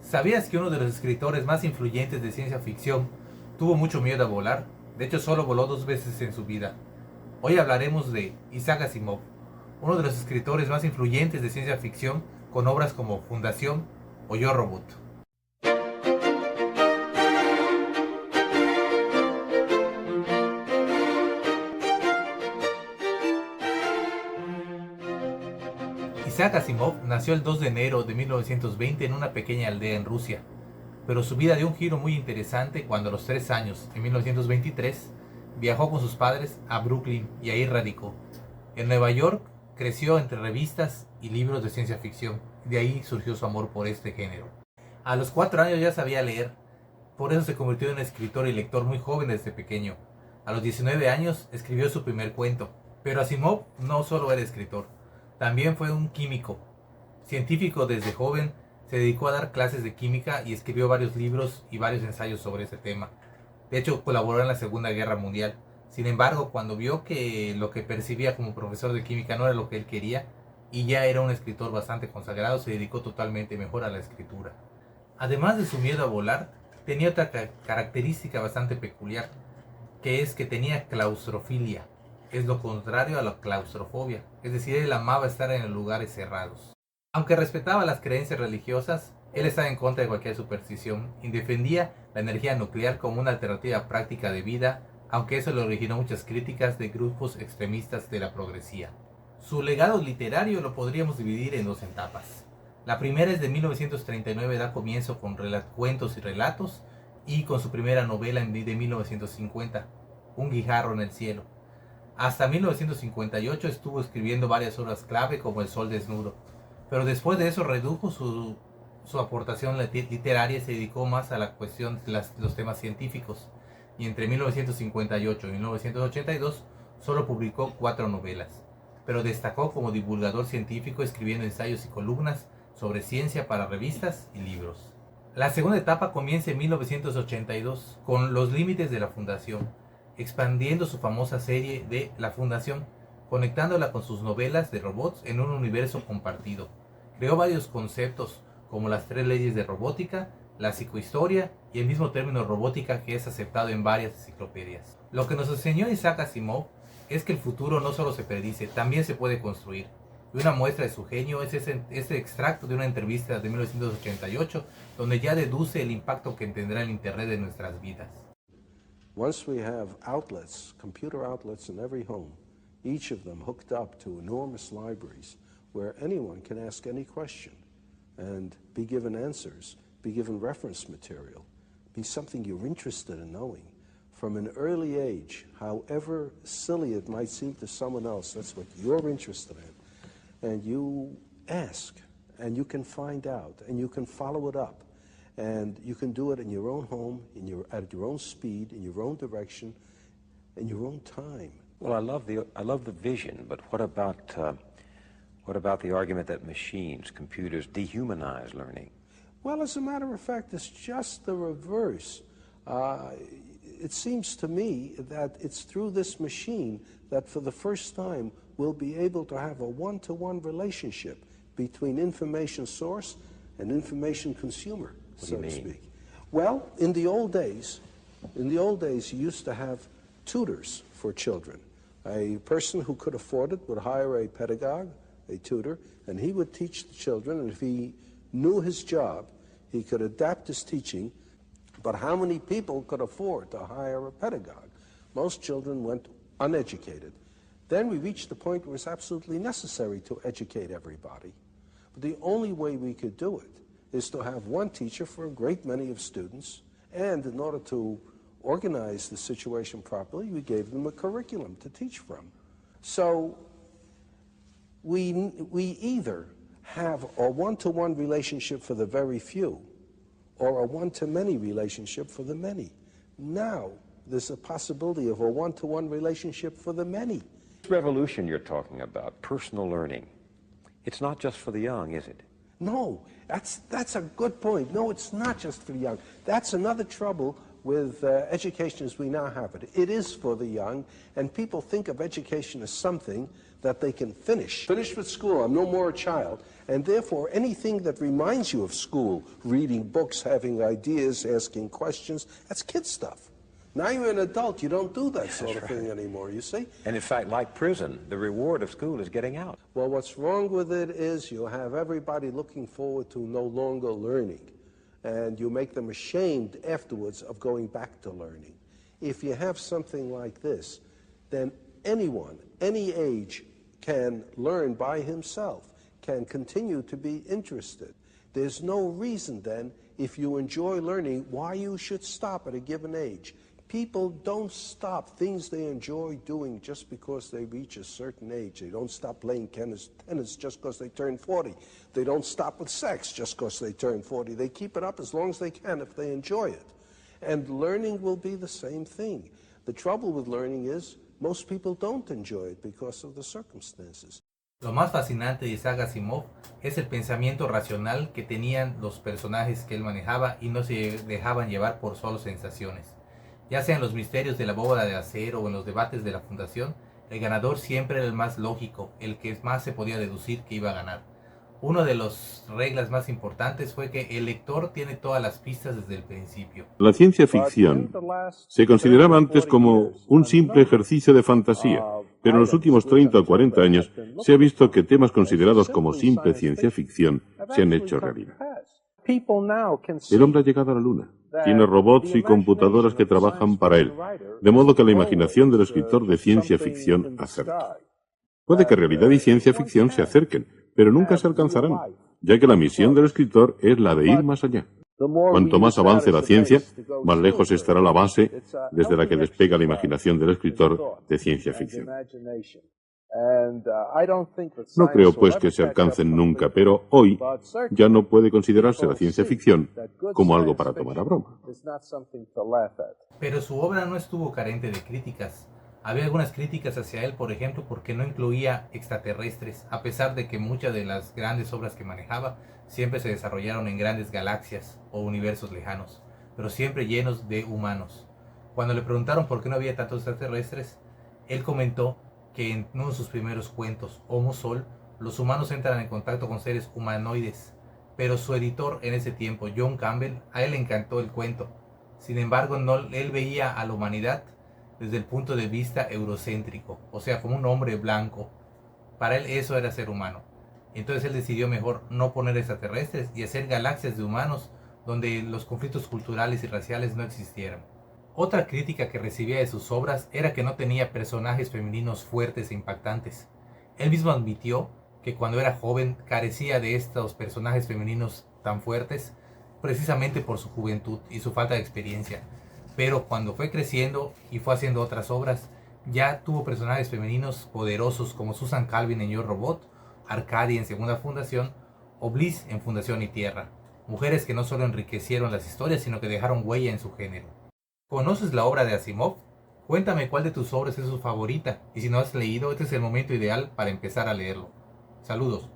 ¿Sabías que uno de los escritores más influyentes de ciencia ficción tuvo mucho miedo a volar? De hecho, solo voló 2 veces en su vida. Hoy hablaremos de Isaac Asimov, uno de los escritores más influyentes de ciencia ficción con obras como Fundación o Yo Robot. Isaac Asimov nació el 2 de enero de 1920 en una pequeña aldea en Rusia, pero su vida dio un giro muy interesante cuando a los 3 años, en 1923, viajó con sus padres a Brooklyn y ahí radicó. En Nueva York creció entre revistas y libros de ciencia ficción, de ahí surgió su amor por este género. A los 4 años ya sabía leer, por eso se convirtió en un escritor y lector muy joven desde pequeño. A los 19 años escribió su primer cuento, pero Asimov no solo era escritor, también fue un químico. Científico desde joven, se dedicó a dar clases de química y escribió varios libros y varios ensayos sobre ese tema. De hecho, colaboró en la Segunda Guerra Mundial. Sin embargo, cuando vio que lo que percibía como profesor de química no era lo que él quería, y ya era un escritor bastante consagrado, se dedicó totalmente mejor a la escritura. Además de su miedo a volar, tenía otra característica bastante peculiar, que es que tenía claustrofilia. Es lo contrario a la claustrofobia, es decir, él amaba estar en lugares cerrados. Aunque respetaba las creencias religiosas, él estaba en contra de cualquier superstición y defendía la energía nuclear como una alternativa práctica de vida, aunque eso le originó muchas críticas de grupos extremistas de la progresía. Su legado literario lo podríamos dividir en 2 etapas. La primera es de 1939, da comienzo con cuentos y relatos, y con su primera novela de 1950, Un guijarro en el cielo. Hasta 1958 estuvo escribiendo varias obras clave como El sol desnudo, pero después de eso redujo su aportación literaria y se dedicó más a la cuestión de los temas científicos. Y entre 1958 y 1982 solo publicó 4 novelas, pero destacó como divulgador científico escribiendo ensayos y columnas sobre ciencia para revistas y libros. La segunda etapa comienza en 1982 con Los límites de la Fundación, expandiendo su famosa serie de La Fundación, conectándola con sus novelas de robots en un universo compartido. Creó varios conceptos como las 3 leyes de robótica, la psicohistoria y el mismo término robótica que es aceptado en varias enciclopedias. Lo que nos enseñó Isaac Asimov es que el futuro no solo se predice, también se puede construir. Y una muestra de su genio es este extracto de una entrevista de 1988, donde ya deduce el impacto que tendrá el Internet en nuestras vidas. Once we have outlets, computer outlets in every home, each of them hooked up to enormous libraries where anyone can ask any question and be given answers, be given reference material, be something you're interested in knowing. From an early age, however silly it might seem to someone else, that's what you're interested in. And you ask, and you can find out, and you can follow it up. And you can do it in your own home, at your own speed, in your own direction, in your own time. Well, I love the vision, but what about the argument that machines, computers, dehumanize learning? Well, as a matter of fact, it's just the reverse. It seems to me that it's through this machine that for the first time we'll be able to have a one-to-one relationship between information source and information consumer, so to speak. Well, in the old days, you used to have tutors for children. A person who could afford it would hire a pedagogue, a tutor, and he would teach the children, and if he knew his job, he could adapt his teaching. But how many people could afford to hire a pedagogue? Most children went uneducated. Then we reached the point where it's absolutely necessary to educate everybody. But the only way we could do it is to have one teacher for a great many of students, and in order to organize the situation properly, we gave them a curriculum to teach from. So we either have a one-to-one relationship for the very few, or a one-to-many relationship for the many. Now, there's a possibility of a one-to-one relationship for the many. This revolution you're talking about, personal learning, it's not just for the young, is it? No, that's a good point. No, it's not just for the young. That's another trouble with education as we now have it. It is for the young, and people think of education as something that they can finish. Finished with school, I'm no more a child, and therefore anything that reminds you of school, reading books, having ideas, asking questions, that's kid stuff. Now you're an adult, you don't do that sort of thing anymore, you see? And in fact, like prison, the reward of school is getting out. Well, what's wrong with it is you'll have everybody looking forward to no longer learning, and you make them ashamed afterwards of going back to learning. If you have something like this, then anyone, any age, can learn by himself, can continue to be interested. There's no reason then, if you enjoy learning, why you should stop at a given age. People don't stop things they enjoy doing just because they reach a certain age. They don't stop playing tennis just because they turn 40. They don't stop with sex just because they turn 40. They keep it up as long as they can if they enjoy it. And learning will be the same thing. The trouble with learning is most people don't enjoy it because of the circumstances. Lo más fascinante de Isaac Asimov es el pensamiento racional que tenían los personajes que él manejaba y no se dejaban llevar por solo sensaciones. Ya sea en los misterios de la bóveda de acero o en los debates de la fundación, el ganador siempre era el más lógico, el que más se podía deducir que iba a ganar. Una de las reglas más importantes fue que el lector tiene todas las pistas desde el principio. La ciencia ficción se consideraba antes como un simple ejercicio de fantasía, pero en los últimos 30 o 40 años se ha visto que temas considerados como simple ciencia ficción se han hecho realidad. El hombre ha llegado a la Luna. Tiene robots y computadoras que trabajan para él, de modo que la imaginación del escritor de ciencia ficción acerca. Puede que realidad y ciencia ficción se acerquen, pero nunca se alcanzarán, ya que la misión del escritor es la de ir más allá. Cuanto más avance la ciencia, más lejos estará la base desde la que despega la imaginación del escritor de ciencia ficción. No creo pues que se alcancen nunca, pero hoy ya no puede considerarse la ciencia ficción como algo para tomar a broma. Pero su obra no estuvo carente de críticas. Había algunas críticas hacia él, por ejemplo, porque no incluía extraterrestres, a pesar de que muchas de las grandes obras que manejaba siempre se desarrollaron en grandes galaxias o universos lejanos, pero siempre llenos de humanos. Cuando le preguntaron por qué no había tantos extraterrestres, él comentó que en uno de sus primeros cuentos, Homo Sol, los humanos entran en contacto con seres humanoides, pero su editor en ese tiempo, John Campbell, a él le encantó el cuento. Sin embargo, él veía a la humanidad desde el punto de vista eurocéntrico, o sea, como un hombre blanco. Para él eso era ser humano. Entonces él decidió mejor no poner extraterrestres y hacer galaxias de humanos donde los conflictos culturales y raciales no existieran. Otra crítica que recibía de sus obras era que no tenía personajes femeninos fuertes e impactantes. Él mismo admitió que cuando era joven carecía de estos personajes femeninos tan fuertes precisamente por su juventud y su falta de experiencia. Pero cuando fue creciendo y fue haciendo otras obras, ya tuvo personajes femeninos poderosos como Susan Calvin en Yo Robot, Arcadia en Segunda Fundación o Bliss en Fundación y Tierra. Mujeres que no solo enriquecieron las historias, sino que dejaron huella en su género. ¿Conoces la obra de Asimov? Cuéntame cuál de tus obras es su favorita, y si no has leído, este es el momento ideal para empezar a leerlo. Saludos.